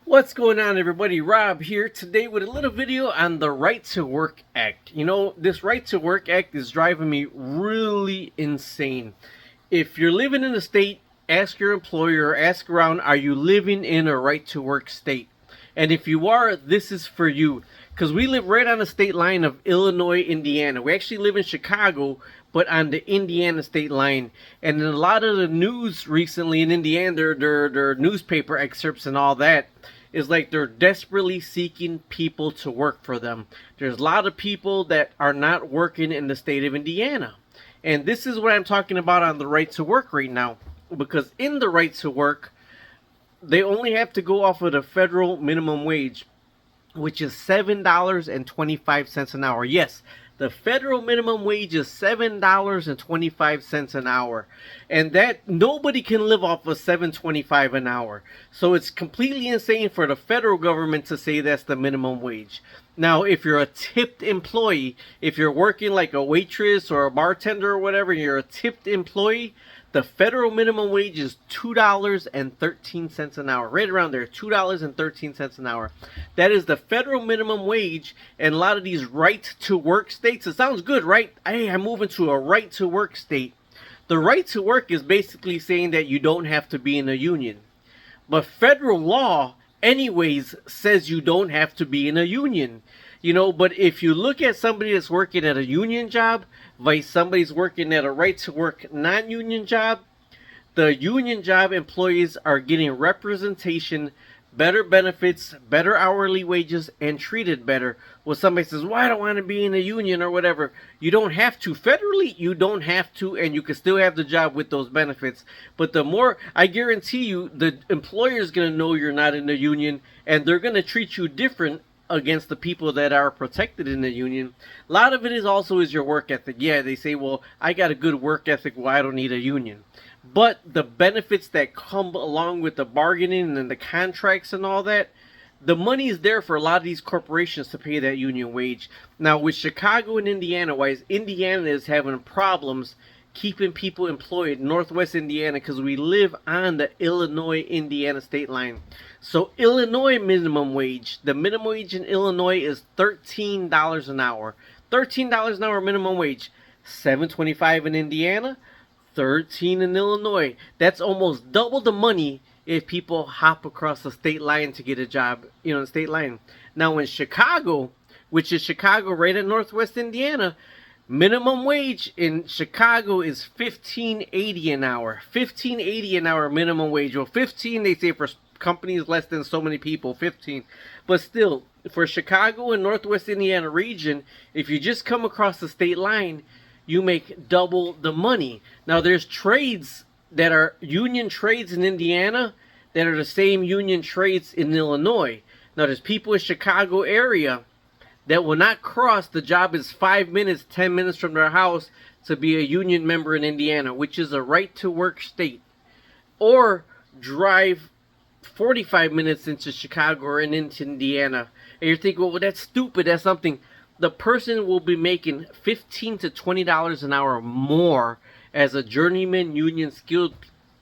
What's going on, everybody? Rob here today with a little video on the Right to Work Act. You know, this Right to Work Act is driving me really insane. If you're living in a state, ask your employer, ask around, are you living in a right to work state? And if you are, this is for you. Because we live right on the state line of Illinois, Indiana. We actually live in Chicago, but on the Indiana state line. And in a lot of the news recently in Indiana, their newspaper excerpts and all that, is like they're desperately seeking people to work for them. There's a lot of people that are not working in the state of Indiana. And this is what I'm talking about on the right to work right now. Because in the right to work, they only have to go off of the federal minimum wage, which is $7.25 an hour. Yes, the federal minimum wage is $7.25 an hour. And that nobody can live off of $7.25 an hour. So it's completely insane for the federal government to say that's the minimum wage. Now, if you're a tipped employee, if you're working like a waitress or a bartender or whatever, you're a tipped employee, the federal minimum wage is $2.13 an hour. Right around there, $2.13 an hour. That is the federal minimum wage. And a lot of these right-to-work states, it sounds good, right? Hey, I'm moving to a right-to-work state. The right to work is basically saying that you don't have to be in a union. But federal law, anyways, says you don't have to be in a union. You know, but if you look at somebody that's working at a union job, vice somebody's working at a right-to-work non-union job, the union job employees are getting representation, better benefits, better hourly wages, and treated better. Well, somebody says, well, I don't want to be in a union or whatever. You don't have to. Federally, you don't have to, and you can still have the job with those benefits. But the more, I guarantee you, the employer is going to know you're not in a union, and they're going to treat you different against the people that are protected in the union. A lot of it is also your work ethic. Yeah, they say, well, I got a good work ethic, well, I don't need a union. But the benefits that come along with the bargaining and the contracts and all that, the money is there for a lot of these corporations to pay that union wage. Now, with Chicago and Indiana, wise, Indiana is having problems keeping people employed, Northwest Indiana, because we live on the Illinois-Indiana state line. So Illinois minimum wage, the minimum wage in Illinois is $13 an hour. $13 an hour minimum wage. $7.25 in Indiana, $13 in Illinois. That's almost double the money if people hop across the state line to get a job, you know, the state line. Now in Chicago, which is Chicago right at Northwest Indiana, minimum wage in Chicago is $15.80 an hour. $15.80 an hour minimum wage. Well, 15 they say for companies less than so many people, 15. But still, for Chicago and Northwest Indiana region, if you just come across the state line, you make double the money. Now, there's trades that are union trades in Indiana that are the same union trades in Illinois. Now, there's people in Chicago area that will not cross. The job is 5 minutes, 10 minutes from their house to be a union member in Indiana, which is a right-to-work state. Or drive 45 minutes into Chicago or into Indiana. And you're thinking, well, that's stupid. That's something. The person will be making $15 to $20 an hour more as a journeyman union skilled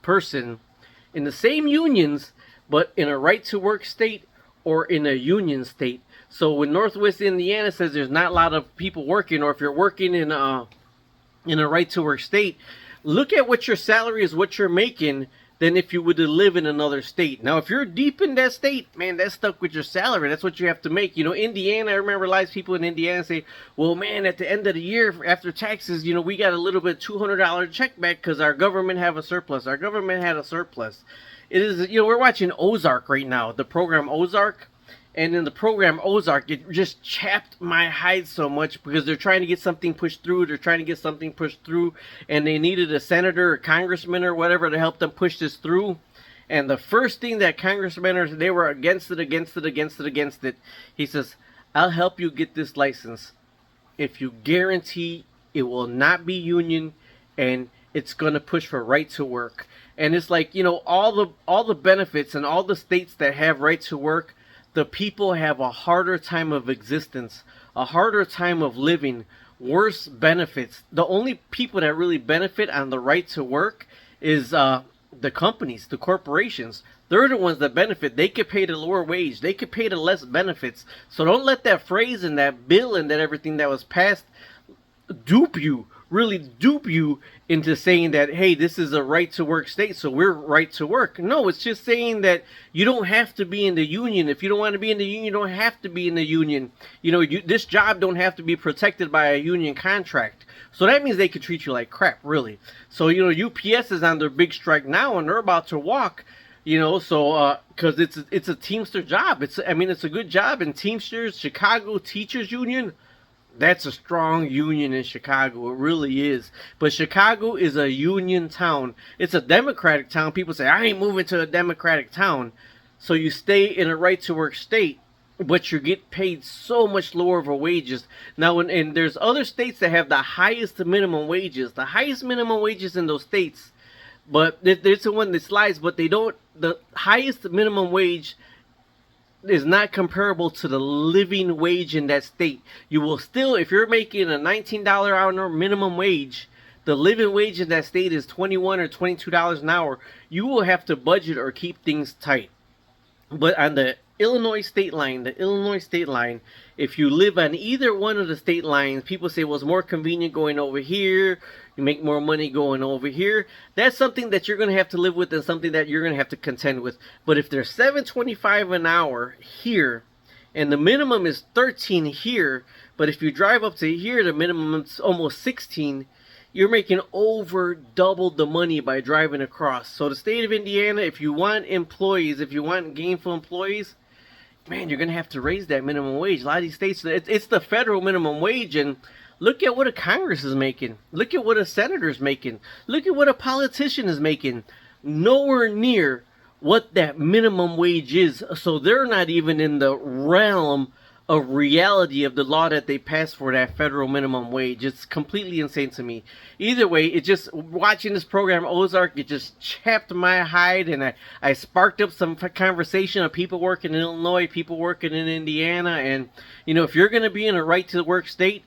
person in the same unions, but in a right-to-work state or in a union state. So when Northwest Indiana says there's not a lot of people working, or if you're working in a right-to-work state, look at what your salary is, what you're making, than if you would live in another state. Now, if you're deep in that state, man, that's stuck with your salary. That's what you have to make. You know, Indiana, I remember a lot of people in Indiana say, well, man, at the end of the year, after taxes, you know, we got a little bit $200 check back because our government have a surplus. Our government had a surplus. It is, you know, we're watching Ozark right now, the program Ozark. And in the program Ozark, it just chapped my hide so much because they're trying to get something pushed through. And they needed a senator or congressman or whatever to help them push this through. And the first thing that congressmen, they were against it. He says, I'll help you get this license if you guarantee it will not be union and it's going to push for right to work. And it's like, you know, all the benefits and all the states that have right to work, the people have a harder time of existence, a harder time of living, worse benefits. The only people that really benefit on the right to work is the companies, the corporations. They're the ones that benefit. They could pay the lower wage. They could pay the less benefits. So don't let that phrase and that bill and that everything that was passed dupe you, really dupe you into saying that, hey, this is a right to work state, so we're right to work. No, it's just saying that you don't have to be in the union. If you don't want to be in the union, you don't have to be in the union. You know, this job don't have to be protected by a union contract. So that means they could treat you like crap, really. So, you know, UPS is on their big strike now, and they're about to walk. You know, so because it's a Teamster job. It's a good job. And Teamsters, Chicago Teachers Union, that's a strong union in Chicago. It really is. But Chicago is a union town. It's a Democratic town. People say, I ain't moving to a Democratic town. So you stay in a right to work state, but you get paid so much lower of wages. Now, and there's other states that have the highest minimum wages. The highest minimum wages in those states, but there's the one that slides, but they don't. The highest minimum wage is not comparable to the living wage in that state. You will still, if you're making a $19 hour minimum wage, the living wage in that state is $21 or $22 an hour. You will have to budget or keep things tight. But on the Illinois state line, if you live on either one of the state lines, people say, well, it's more convenient going over here. You make more money going over here. That's something that you're going to have to live with and something that you're going to have to contend with. But if there's $7.25 an hour here and the minimum is 13 here, but if you drive up to here, the minimum is almost 16, you're making over double the money by driving across. So the state of Indiana, if you want employees, if you want gainful employees, man, you're going to have to raise that minimum wage. A lot of these states, it's the federal minimum wage, and look at what a Congress is making. Look at what a senator is making. Look at what a politician is making. Nowhere near what that minimum wage is. So they're not even in the realm of reality of the law that they passed for that federal minimum wage. It's completely insane to me. Either way, it just, watching this program Ozark, it just chapped my hide, and I sparked up some conversation of people working in Illinois, people working in Indiana. And you know, if you're going to be in a right to work state,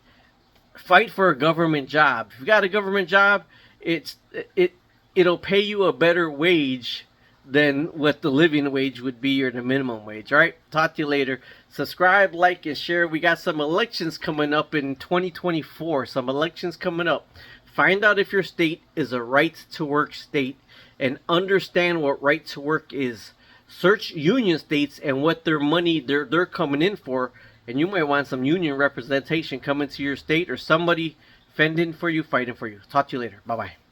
fight for a government job. If you got a government job, it'll pay you a better wage than what the living wage would be or the minimum wage. All right, talk to you later. Subscribe, like, and share. We got some elections coming up in 2024. Some elections coming up. Find out if your state is a right to work state and understand what right to work is. Search union states and what their money they're coming in for, and you might want some union representation coming to your state or somebody fending for you, fighting for you. Talk to you later. Bye-bye.